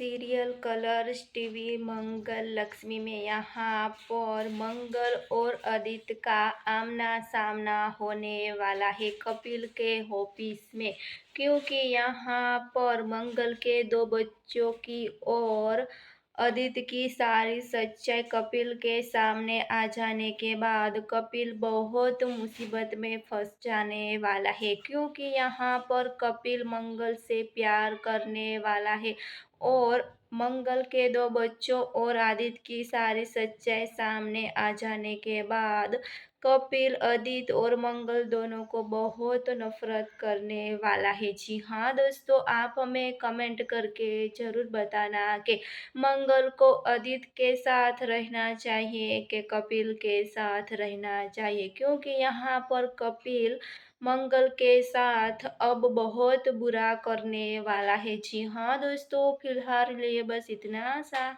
Serial Colors TV मंगल लक्ष्मी में यहाँ पर मंगल और आदित्य का आमना सामना होने वाला है कपिल के ऑफिस में, क्योंकि यहाँ पर मंगल के दो बच्चों की और आदित्य की सारी सच्चाई कपिल के सामने आ जाने के बाद कपिल बहुत मुसीबत में फंस जाने वाला है, क्योंकि यहाँ पर कपिल मंगल से प्यार करने वाला है और मंगल के दो बच्चों और आदित्य की सारी सच्चाई सामने आ जाने के बाद कपिल आदित्य और मंगल दोनों को बहुत नफरत करने वाला है। जी हाँ दोस्तों, आप हमें कमेंट करके ज़रूर बताना कि मंगल को आदित्य के साथ रहना चाहिए कि कपिल के साथ रहना चाहिए, क्योंकि यहाँ पर कपिल मंगल के साथ अब बहुत बुरा करने वाला है। जी हाँ दोस्तों, फिलहाल लिए बस इतना सा।